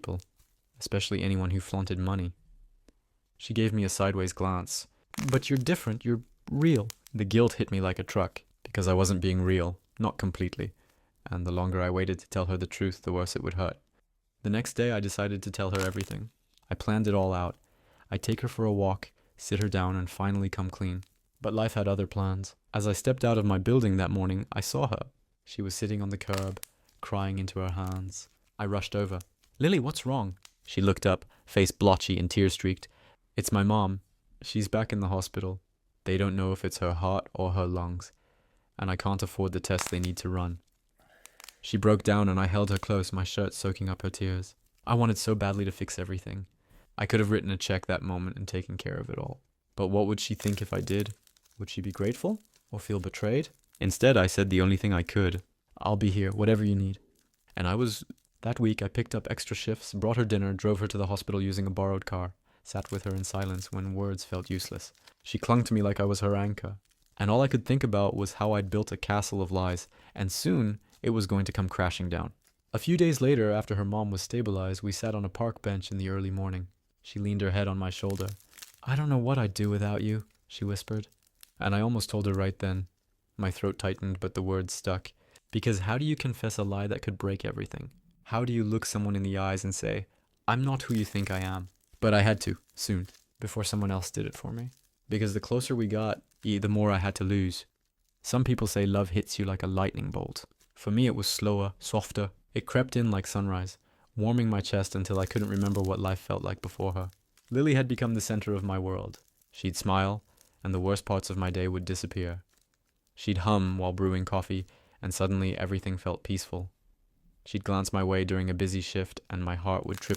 people, especially anyone who flaunted money. She gave me a sideways glance. But you're different, you're real. The guilt hit me like a truck, because I wasn't being real, not completely, and the longer I waited to tell her the truth, the worse it would hurt. The next day I decided to tell her everything. I planned it all out. I'd take her for a walk, sit her down, and finally come clean. But life had other plans. As I stepped out of my building that morning, I saw her. She was sitting on the curb, crying into her hands. I rushed over. "Lily, what's wrong?" She looked up, face blotchy and tear-streaked. "It's my mom. She's back in the hospital. They don't know if it's her heart or her lungs, and I can't afford the tests they need to run." She broke down and I held her close, my shirt soaking up her tears. I wanted so badly to fix everything. I could have written a check that moment and taken care of it all. But what would she think if I did? Would she be grateful? Or feel betrayed? Instead, I said the only thing I could. "I'll be here, whatever you need." And that week I picked up extra shifts, brought her dinner, drove her to the hospital using a borrowed car, sat with her in silence when words felt useless. She clung to me like I was her anchor. And all I could think about was how I'd built a castle of lies, and soon it was going to come crashing down. A few days later, after her mom was stabilized, we sat on a park bench in the early morning. She leaned her head on my shoulder. "I don't know what I'd do without you," she whispered. And I almost told her right then. My throat tightened, but the words stuck. Because how do you confess a lie that could break everything? How do you look someone in the eyes and say, "I'm not who you think I am"? But I had to, soon, before someone else did it for me. Because the closer we got, the more I had to lose. Some people say love hits you like a lightning bolt. For me, it was slower, softer. It crept in like sunrise, warming my chest until I couldn't remember what life felt like before her. Lily had become the center of my world. She'd smile, and the worst parts of my day would disappear. She'd hum while brewing coffee, and suddenly everything felt peaceful. She'd glance my way during a busy shift, and my heart would trip